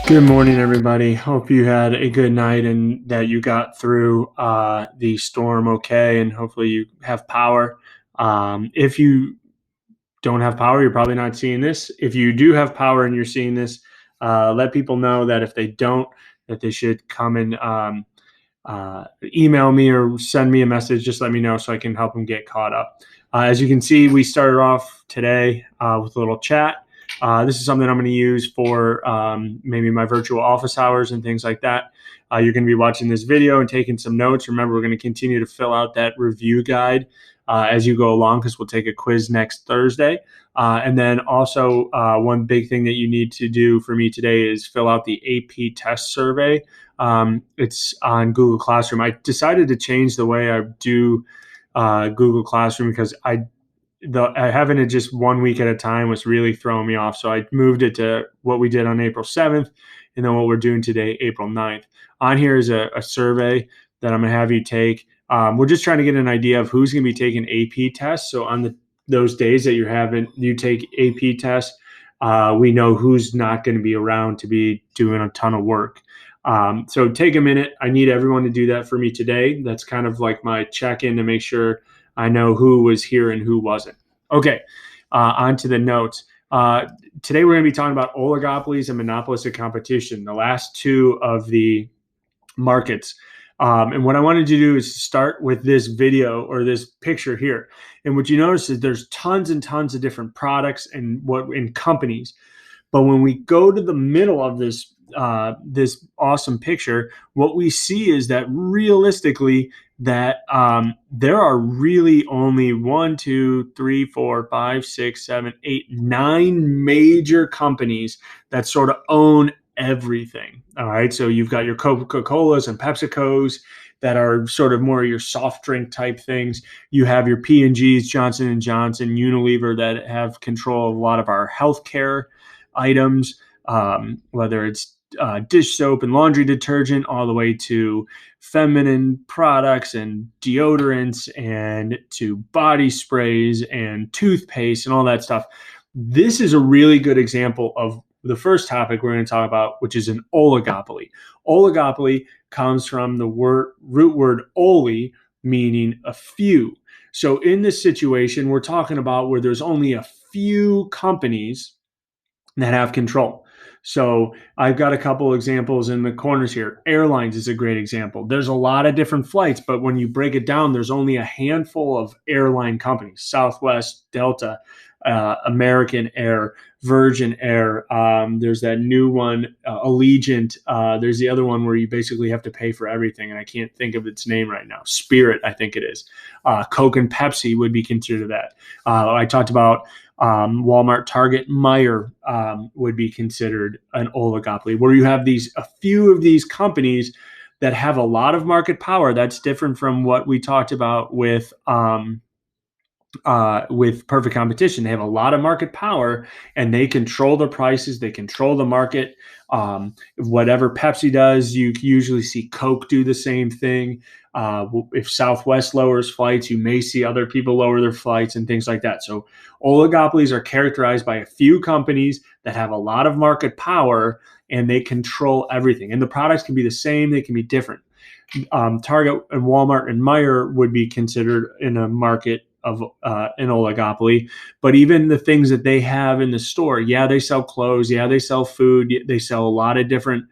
Good morning, everybody. Hope you had a good night and that you got through the storm okay, and hopefully you have power. If you don't have power, you're probably not seeing this. If you do have power and you're seeing this, let people know that if they don't, that they should come and email me or send me a message. Just let me know so I can help them get caught up. As you can see, we started off today with a little chat. This is something I'm going to use for maybe my virtual office hours and things like that. You're going to be watching this video and taking some notes. Remember, we're going to continue to fill out that review guide as you go along, because we'll take a quiz next Thursday. And then also one big thing that you need to do for me today is fill out the AP test survey. It's on Google Classroom. I decided to change the way I do Google Classroom because having it just 1 week at a time was really throwing me off. So I moved it to what we did on April 7th and then what we're doing today, April 9th. On here is a survey that I'm going to have you take. We're just trying to get an idea of who's going to be taking AP tests. So on those days that you take AP tests, we know who's not going to be around to be doing a ton of work. So take a minute. I need everyone to do that for me today. That's kind of like my check-in to make sure I know who was here and who wasn't. Okay, on to the notes. Today we're going to be talking about oligopolies and monopolistic competition, the last two of the markets. And what I wanted to do is start with this video or this picture here. And what you notice is there's tons and tons of different products and companies. But when we go to the middle of this awesome picture, what we see is that realistically that there are really only 1, 2, 3, 4, 5, 6, 7, 8, 9 major companies that sort of own everything. All right. So you've got your Coca-Colas and PepsiCos that are sort of more your soft drink type things. You have your P&Gs, Johnson & Johnson, Unilever that have control of a lot of our healthcare items, whether it's dish soap and laundry detergent, all the way to feminine products and deodorants and to body sprays and toothpaste and all that stuff. This is a really good example of the first topic we're going to talk about, which is an oligopoly. Oligopoly comes from the root word oli, meaning a few. So in this situation, we're talking about where there's only a few companies that have control. So I've got a couple examples in the corners here. Airlines is a great example. There's a lot of different flights, but when you break it down, there's only a handful of airline companies: Southwest, Delta, American Air, Virgin Air. There's that new one, Allegiant. There's the other one where you basically have to pay for everything, and I can't think of its name right now. Spirit, I think it is. Coke and Pepsi would be considered that. I talked about Walmart, Target, Meijer would be considered an oligopoly, where you have a few of these companies that have a lot of market power. That's different from what we talked about with perfect competition. They have a lot of market power and they control the prices. They control the market. Whatever Pepsi does, you usually see Coke do the same thing. If Southwest lowers flights, you may see other people lower their flights and things like that. So oligopolies are characterized by a few companies that have a lot of market power and they control everything. And the products can be the same, they can be different. Target and Walmart and Meijer would be considered in a market of an oligopoly. But even the things that they have in the store, yeah, they sell clothes, yeah, they sell food, they sell a lot of different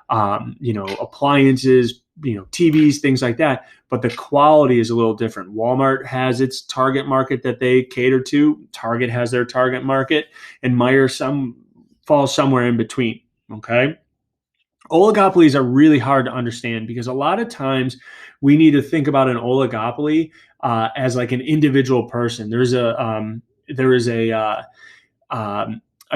appliances, TVs, things like that, but the quality is a little different. Walmart has its target market that they cater to. Target has their target market, and Meijer falls somewhere in between. Okay. Oligopolies are really hard to understand because a lot of times we need to think about an oligopoly as like an individual person. There is a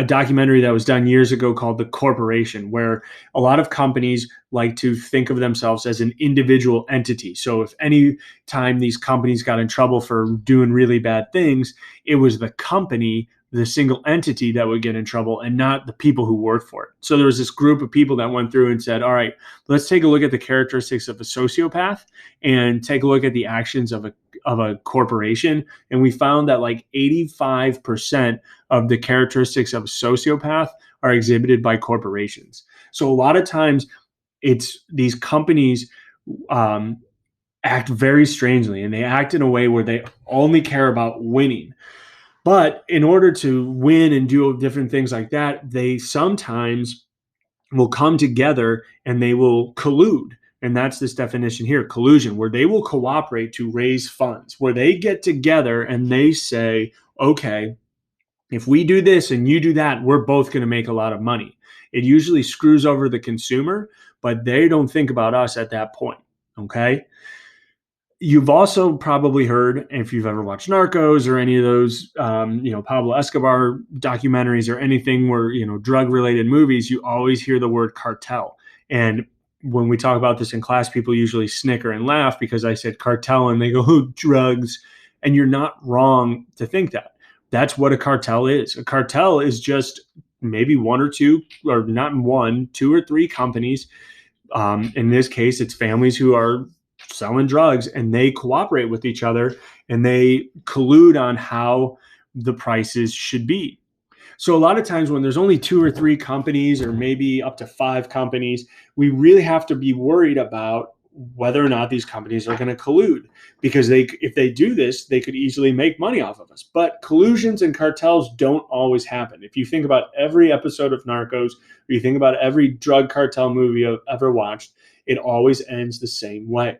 documentary that was done years ago called The Corporation, where a lot of companies like to think of themselves as an individual entity. So if any time these companies got in trouble for doing really bad things, it was the company the single entity that would get in trouble and not the people who work for it. So there was this group of people that went through and said, all right, let's take a look at the characteristics of a sociopath and take a look at the actions of a corporation. And we found that like 85% of the characteristics of a sociopath are exhibited by corporations. So a lot of times it's these companies act very strangely, and they act in a way where they only care about winning. But in order to win and do different things like that, they sometimes will come together and they will collude. And that's this definition here, collusion, where they will cooperate to raise funds, where they get together and they say, okay, if we do this and you do that, we're both going to make a lot of money. It usually screws over the consumer, but they don't think about us at that point. Okay. You've also probably heard, if you've ever watched Narcos or any of those, Pablo Escobar documentaries or anything where, drug-related movies, you always hear the word cartel. And when we talk about this in class, people usually snicker and laugh because I said cartel and they go, oh, drugs. And you're not wrong to think that. That's what a cartel is. A cartel is just maybe one or two, or not one, two or three companies. In this case, it's families who are selling drugs, and they cooperate with each other and they collude on how the prices should be. So a lot of times when there's only two or three companies, or maybe up to 5 companies, we really have to be worried about whether or not these companies are going to collude, because if they do this, they could easily make money off of us. But collusions and cartels don't always happen. If you think about every episode of Narcos, or you think about every drug cartel movie I've ever watched, it always ends the same way.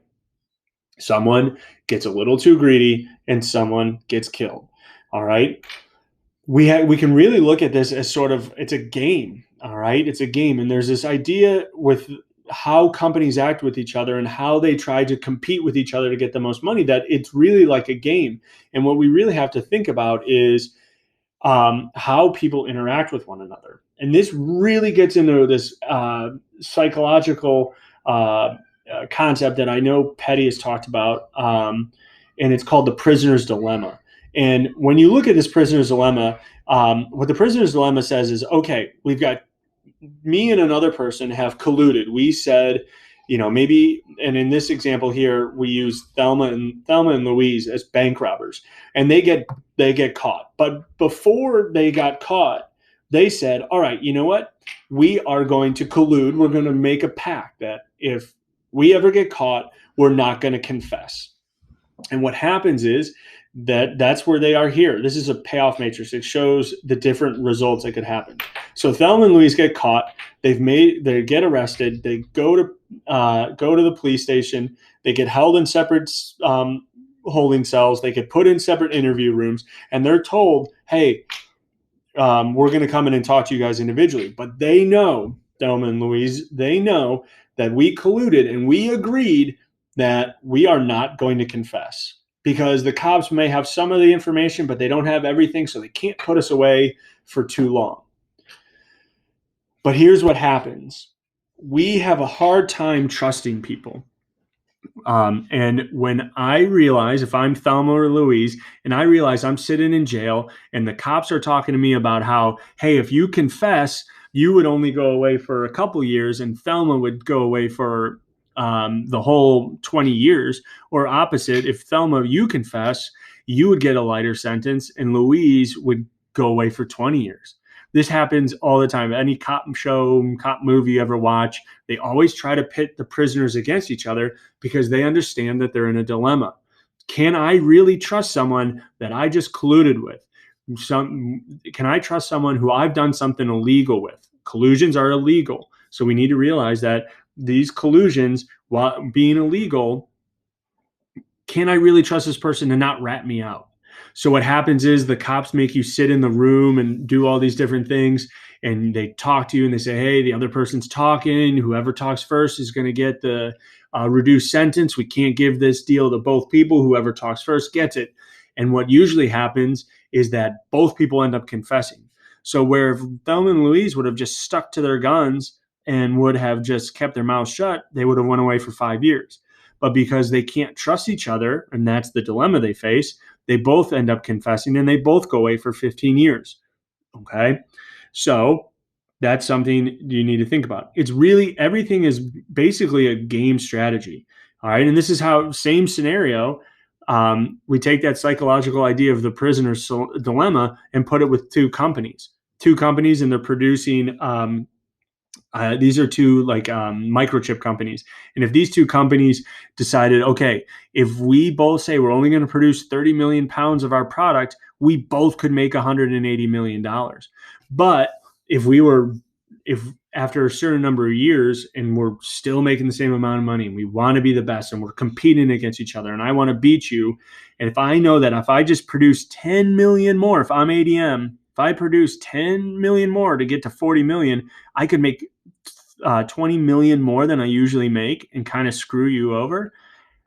Someone gets a little too greedy and someone gets killed. All right. We can really look at this as sort of, it's a game. All right. It's a game. And there's this idea with how companies act with each other and how they try to compete with each other to get the most money, that it's really like a game. And what we really have to think about is how people interact with one another. And this really gets into this psychological concept that I know Petty has talked about, and it's called the prisoner's dilemma. And when you look at this prisoner's dilemma, what the prisoner's dilemma says is, okay, we've got me and another person have colluded. We said, maybe, and in this example here, we use Thelma and Louise as bank robbers, and they get caught. But before they got caught, they said, all right, you know what? We are going to collude. We're going to make a pact that if we ever get caught, we're not going to confess. And what happens is that's where they are here. This is a payoff matrix. It shows the different results that could happen. So Thelma and Louise get caught. They get arrested. They go to the police station. They get held in separate holding cells. They get put in separate interview rooms, and they're told, hey, we're going to come in and talk to you guys individually. But they know, Thelma and Louise, they know that we colluded and we agreed that we are not going to confess, because the cops may have some of the information, but they don't have everything, so they can't put us away for too long. But here's what happens. We have a hard time trusting people. And when I realize, if I'm Thelma or Louise, and I realize I'm sitting in jail and the cops are talking to me about how, hey, if you confess, you would only go away for a couple years and Thelma would go away for the whole 20 years, or opposite, if Thelma, you confess, you would get a lighter sentence and Louise would go away for 20 years. This happens all the time. Any cop show, cop movie you ever watch, they always try to pit the prisoners against each other because they understand that they're in a dilemma. Can I really trust someone that I just colluded with? Can I trust someone who I've done something illegal with? Collusions are illegal. So we need to realize that these collusions, while being illegal, can I really trust this person to not rat me out? So what happens is the cops make you sit in the room and do all these different things, and they talk to you and they say, hey, the other person's talking. Whoever talks first is going to get the reduced sentence. We can't give this deal to both people. Whoever talks first gets it. And what usually happens is that both people end up confessing. So where if Thelma and Louise would have just stuck to their guns and would have just kept their mouths shut, they would have went away for 5 years. But because they can't trust each other, and that's the dilemma they face, they both end up confessing and they both go away for 15 years. Okay. So that's something you need to think about. It's really, everything is basically a game strategy. All right. And this is how, same scenario, we take that psychological idea of the prisoner's dilemma and put it with two companies, and they're producing, these are two like microchip companies. And if these two companies decided, okay, if we both say we're only going to produce 30 million pounds of our product, we both could make $180 million. But if we were, if after a certain number of years and we're still making the same amount of money and we want to be the best and we're competing against each other and I want to beat you, and if I know that if I just produce 10 million more, if I'm ADM, if I produce 10 million more to get to 40 million, I could make 20 million more than I usually make and kind of screw you over.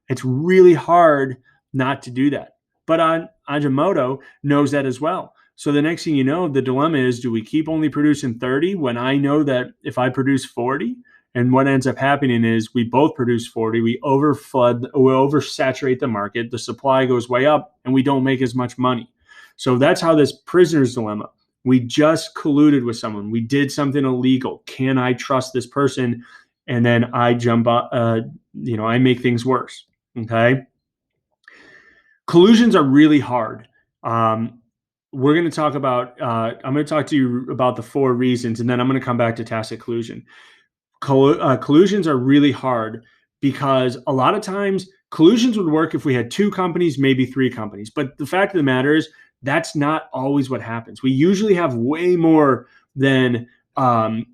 It's really hard not to do that. But Ajimoto knows that as well. So the next thing you know, the dilemma is, do we keep only producing 30 when I know that if I produce 40? And what ends up happening is we both produce 40, we oversaturate the market, the supply goes way up, and we don't make as much money. So that's how this prisoner's dilemma. We just colluded with someone. We did something illegal. Can I trust this person? And then I jump up, I make things worse. Okay. Collusions are really hard. We're going to talk about, I'm going to talk to you about the 4 reasons, and then I'm going to come back to tacit collusion. Collusions are really hard because a lot of times collusions would work if we had 2 companies, maybe 3 companies. But the fact of the matter is that's not always what happens. We usually have way more than 2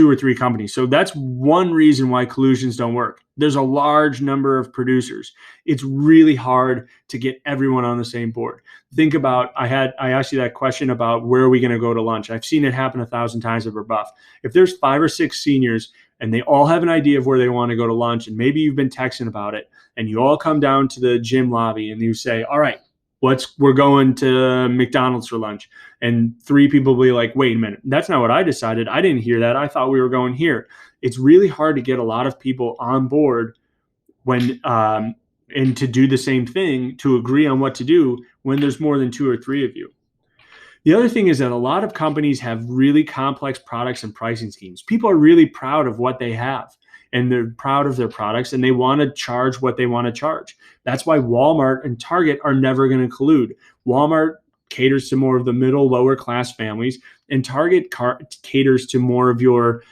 or 3 companies. So that's one reason why collusions don't work. There's a large number of producers. It's really hard to get everyone on the same board. Think about, I asked you that question about where are we going to go to lunch. I've seen it happen 1,000 times at Rebuff. If there's 5 or 6 seniors and they all have an idea of where they want to go to lunch, and maybe you've been texting about it, and you all come down to the gym lobby and you say, all right, we're going to McDonald's for lunch. And 3 people will be like, wait a minute, that's not what I decided. I didn't hear that. I thought we were going here. It's really hard to get a lot of people on board when, and to do the same thing, to agree on what to do when there's more than 2 or 3 of you. The other thing is that a lot of companies have really complex products and pricing schemes. People are really proud of what they have, and they're proud of their products, and they want to charge what they want to charge. That's why Walmart and Target are never going to collude. Walmart caters to more of the middle, lower class families, and Target caters to more of your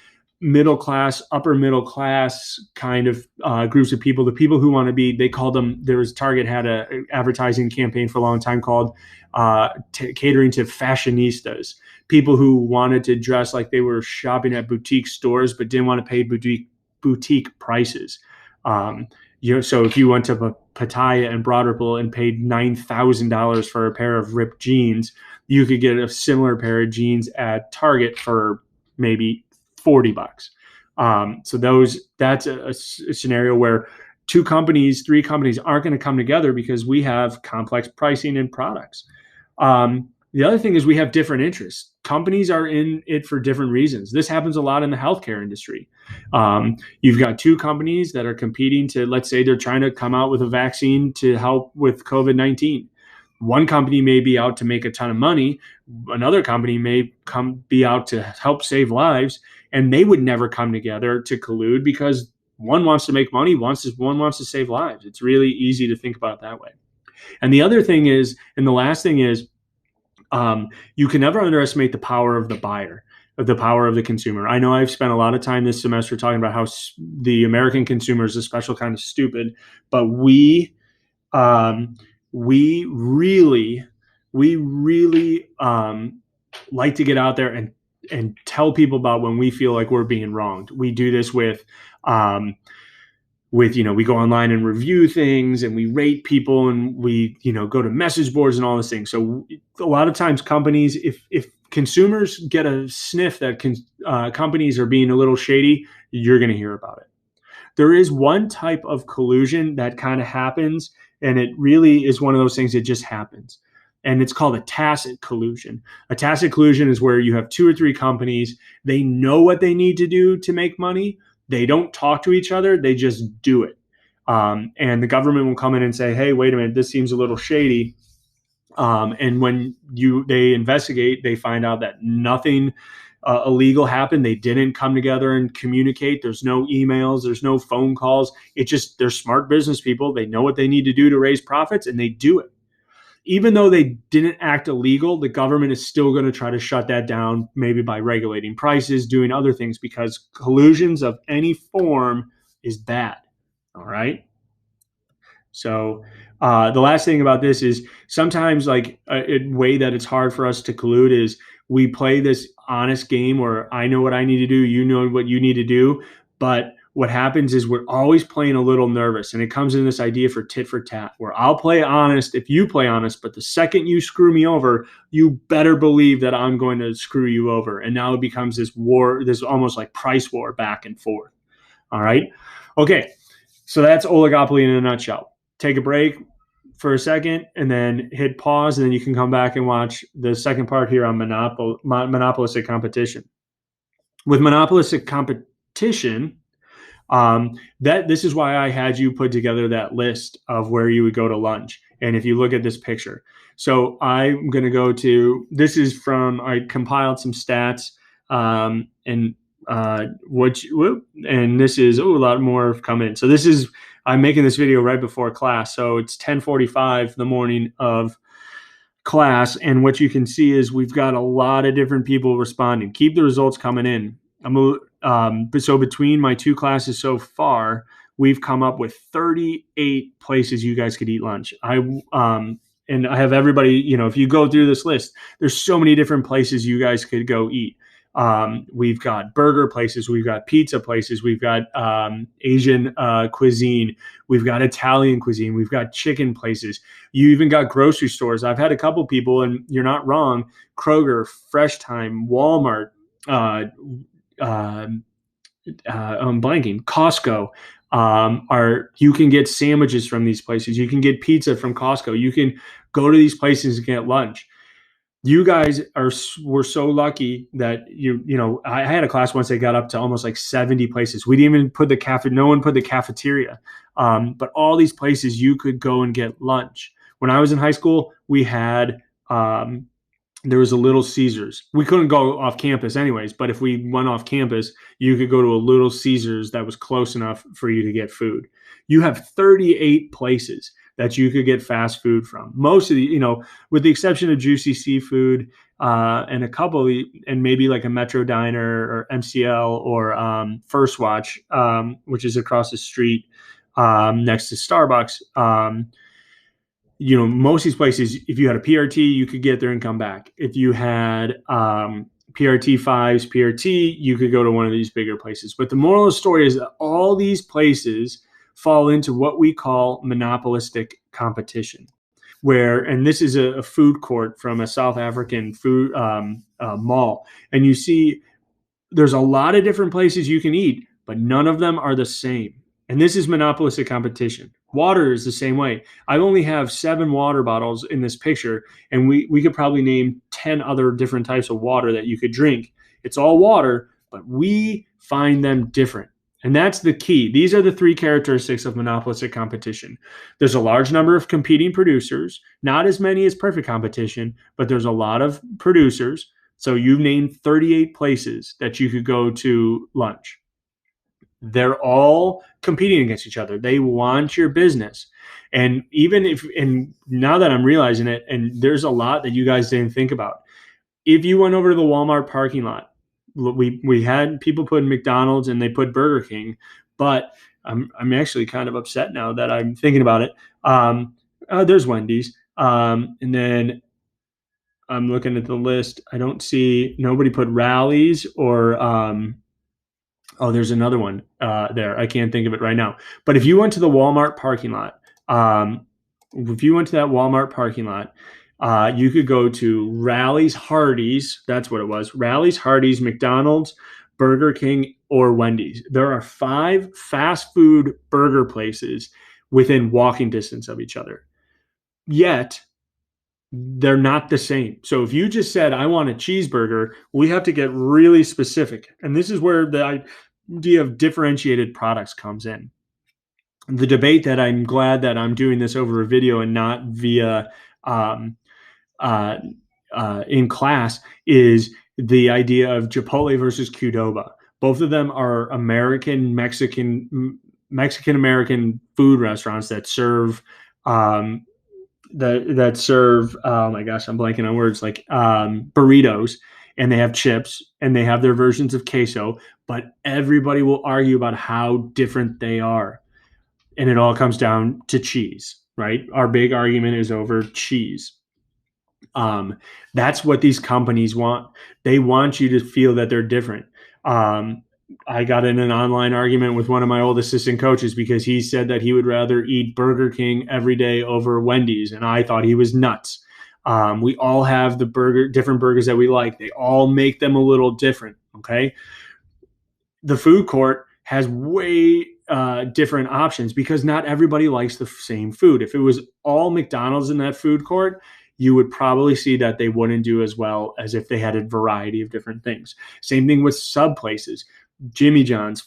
middle class, upper middle class kind of groups of people. The people who want to be, they called them, Target had a advertising campaign for a long time called catering to fashionistas, people who wanted to dress like they were shopping at boutique stores but didn't want to pay boutique prices. So if you went to Pattaya and Broad Ripple and paid $9,000 for a pair of ripped jeans, you could get a similar pair of jeans at Target for maybe $40. So that's a scenario where 2 companies, 3 companies aren't going to come together because we have complex pricing and products. The other thing is we have different interests. Companies are in it for different reasons. This happens a lot in the healthcare industry. You've got 2 companies that are competing to, let's say they're trying to come out with a vaccine to help with COVID-19. One company may be out to make a ton of money. Another company may be out to help save lives, and they would never come together to collude because one wants to make money, one wants to save lives. It's really easy to think about it that way. And the other thing is, and the last thing is, you can never underestimate the power of the buyer, of the power of the consumer. I know I've spent a lot of time this semester talking about how the American consumer is a special kind of stupid, but we really like to get out there and tell people about when we feel like we're being wronged. We do this with we go online and review things, and we rate people, and we go to message boards and all these things. So a lot of times companies, if consumers get a sniff that companies are being a little shady, you're going to hear about it. There is one type of collusion that kind of happens, and it really is one of those things that just happens. And it's called a tacit collusion. A tacit collusion is where you have 2 or 3 companies. They know what they need to do to make money. They don't talk to each other. They just do it. And the government will come in and say, hey, wait a minute, this seems a little shady. And when they investigate, they find out that nothing illegal happened. They didn't come together and communicate. There's no emails. There's no phone calls. They're smart business people. They know what they need to do to raise profits, and they do it. Even though they didn't act illegal, the government is still going to try to shut that down, maybe by regulating prices, doing other things, because collusions of any form is bad. All right. So the last thing about this is sometimes, like, a way that it's hard for us to collude is we play this honest game where I know what I need to do, you know what you need to do, but what happens is we're always playing a little nervous, and it comes in this idea for tit for tat, where I'll play honest if you play honest, but the second you screw me over, you better believe that I'm going to screw you over. And now it becomes this war, this almost like price war back and forth. All right. Okay. So that's oligopoly in a nutshell. Take a break for a second and then hit pause, and then you can come back and watch the second part here on monopolistic competition. With monopolistic competition, this is why I had you put together that list of where you would go to lunch. And if you look at this picture, so I'm going to go to, this is from, I compiled some stats, and this is, a lot more have come in. So this is, I'm making this video right before class. So it's 10:45 the morning of class. And what you can see is we've got a lot of different people responding. Keep the results coming in. So between my two classes so far, we've come up with 38 places you guys could eat lunch. And I have everybody, if you go through this list, there's so many different places you guys could go eat. We've got burger places, we've got pizza places, we've got Asian cuisine, we've got Italian cuisine, we've got chicken places. You even got grocery stores. I've had a couple people, and you're not wrong, Kroger, Fresh Time, Walmart, I'm blanking, Costco. You can get sandwiches from these places. You can get pizza from Costco. You can go to these places and get lunch. You guys were so lucky that I had a class once, they got up to almost like 70 places. We didn't even put no one put the cafeteria, but all these places you could go and get lunch. When I was in high school, we had there was a Little Caesars. We couldn't go off campus anyways, but if we went off campus, you could go to a Little Caesars that was close enough for you to get food. You have 38 places that you could get fast food from. Most of the, with the exception of Juicy Seafood, and a couple, and maybe like a Metro Diner or MCL or First Watch, which is across the street next to Starbucks. Most of these places, if you had a PRT, you could get there and come back. If you had PRT 5s, PRT, you could go to one of these bigger places. But the moral of the story is that all these places fall into what we call monopolistic competition, and this is a food court from a South African food mall. And you see there's a lot of different places you can eat, but none of them are the same. And this is monopolistic competition. Water is the same way. I only have 7 water bottles in this picture, and we could probably name 10 other different types of water that you could drink. It's all water, but we find them different. And that's the key. These are the 3 characteristics of monopolistic competition. There's a large number of competing producers, not as many as perfect competition, but there's a lot of producers. So you've named 38 places that you could go to lunch. They're all competing against each other. They want your business. And and now that I'm realizing it, and there's a lot that you guys didn't think about. If you went over to the Walmart parking lot, we had people put McDonald's and they put Burger King, but I'm actually kind of upset now that I'm thinking about it. There's Wendy's. And then I'm looking at the list. I don't see, nobody put Rallies or, there's another one there. I can't think of it right now. But if you went to the Walmart parking lot, you could go to Rally's, Hardee's. That's what it was. Rally's, Hardee's, McDonald's, Burger King, or Wendy's. There are 5 fast food burger places within walking distance of each other. Yet, they're not the same. So if you just said, I want a cheeseburger, we have to get really specific. And this is where the idea of differentiated products comes in. The debate that I'm glad that I'm doing this over a video and not via in class is the idea of Chipotle versus Qdoba. Both of them are Mexican American food restaurants that serve oh my gosh, I'm blanking on words, like burritos, and they have chips and they have their versions of queso, but everybody will argue about how different they are. And it all comes down to cheese, right? Our big argument is over cheese. That's what these companies want. They want you to feel that they're different. I got in an online argument with one of my old assistant coaches because he said that he would rather eat Burger King every day over Wendy's, and I thought he was nuts. We all have different burgers that we like. They all make them a little different. Okay, the food court has way different options because not everybody likes the same food. If it was all McDonald's in that food court, you would probably see that they wouldn't do as well as if they had a variety of different things. Same thing with sub places, Jimmy John's,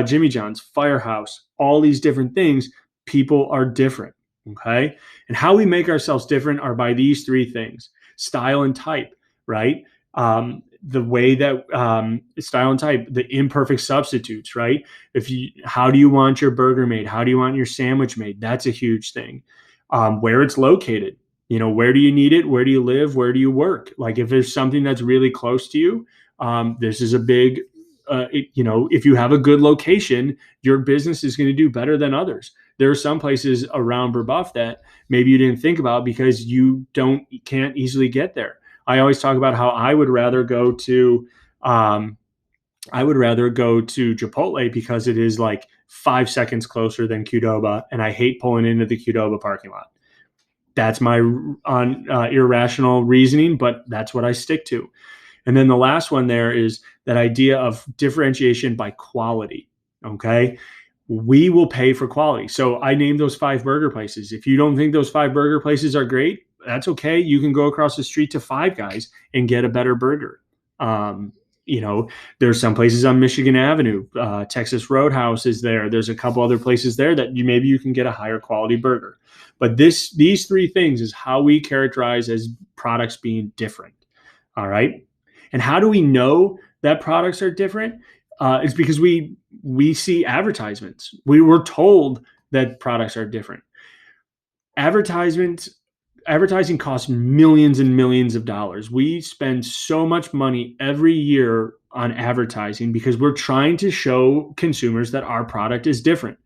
Jimmy John's, Firehouse, all these different things. People are different, okay? And how we make ourselves different are by these three things: style and type, right? The way that style and type, the imperfect substitutes, right? How do you want your burger made? How do you want your sandwich made? That's a huge thing. Where it's located, where do you need it? Where do you live? Where do you work? Like if there's something that's really close to you, this is a big, if you have a good location, your business is going to do better than others. There are some places around Brebeuf that maybe you didn't think about because you can't easily get there. I always talk about how I would rather go to Chipotle because it is like 5 seconds closer than Qdoba, and I hate pulling into the Qdoba parking lot. That's my irrational reasoning, but that's what I stick to. And then the last one there is that idea of differentiation by quality. Okay. We will pay for quality. So I named those 5 burger places. If you don't think those 5 burger places are great, that's okay. You can go across the street to Five Guys and get a better burger. There's some places on Michigan Avenue, Texas Roadhouse is there. There's a couple other places there that maybe you can get a higher quality burger. But these 3 things is how we characterize as products being different. All right. And how do we know that products are different? It's because we see advertisements. We were told that products are different. Advertising costs millions and millions of dollars. We spend so much money every year on advertising because we're trying to show consumers that our product is different.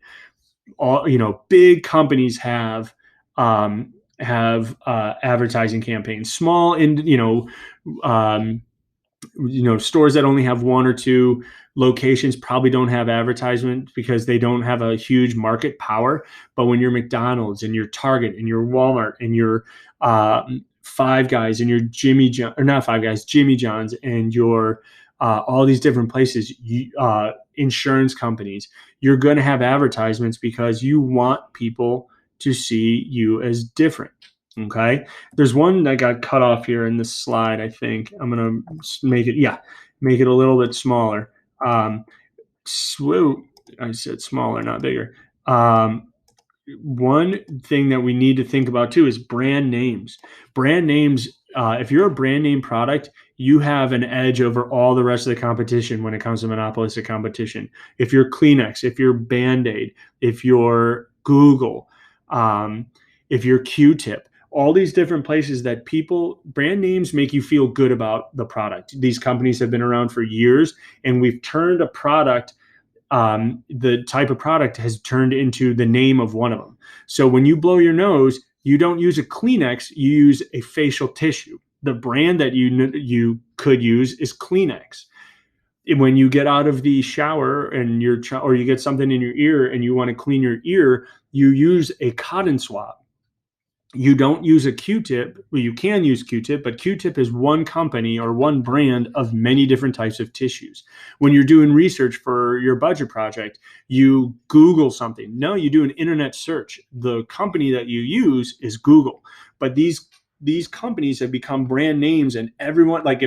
Big companies have advertising campaigns. Small stores that only have 1 or 2 locations probably don't have advertisement because they don't have a huge market power. But when you're McDonald's and your Target and your Walmart and your Five Guys and your Jimmy John's and your all these different places, insurance companies, you're going to have advertisements because you want people to see you as different. Okay. There's one that got cut off here in this slide. I think I'm going to make it a little bit smaller. I said smaller, not bigger. One thing that we need to think about too is brand names. Brand names, if you're a brand name product, you have an edge over all the rest of the competition when it comes to monopolistic competition. If you're Kleenex, if you're Band-Aid, if you're Google, if you're Q-Tip, all these different places that brand names make you feel good about the product. These companies have been around for years, and we've turned a product, the type of product has turned into the name of one of them. So when you blow your nose, you don't use a Kleenex, you use a facial tissue. The brand that you could use is Kleenex. When you get out of the shower and or you get something in your ear and you want to clean your ear, you use a cotton swab. You don't use a Q-tip. Well, you can use Q-tip, but Q-tip is one company or one brand of many different types of tissues. When you're doing research for your budget project, you Google something. No, you do an internet search. The company that you use is Google. But these companies have become brand names, and everyone, like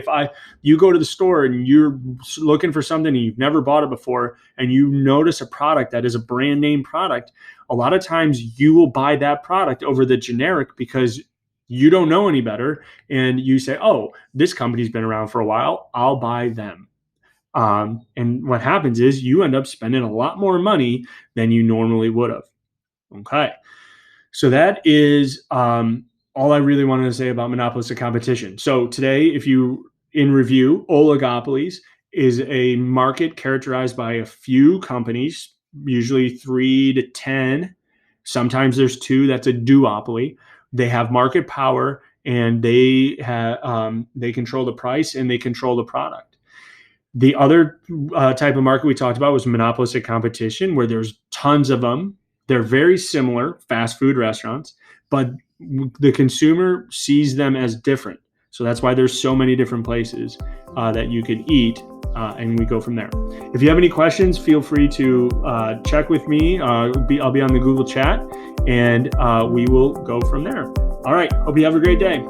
you go to the store and you're looking for something and you've never bought it before, and you notice a product that is a brand name product, a lot of times you will buy that product over the generic because You don't know any better, and you say, oh, this company's been around for a while, I'll buy them. And what happens is you end up spending a lot more money than you normally would have. Okay. So that is all I really wanted to say about monopolistic competition. So today, if you in review, oligopolies is a market characterized by a few companies, usually 3 to 10. Sometimes there's 2. That's a duopoly. They have market power, and they control the price, and they control the product. The other type of market we talked about was monopolistic competition, where there's tons of them. They're very similar, fast food restaurants, but the consumer sees them as different. So that's why there's so many different places that you could eat, and we go from there. If you have any questions, feel free to check with me. I'll be on the Google chat, and we will go from there. All right. Hope you have a great day.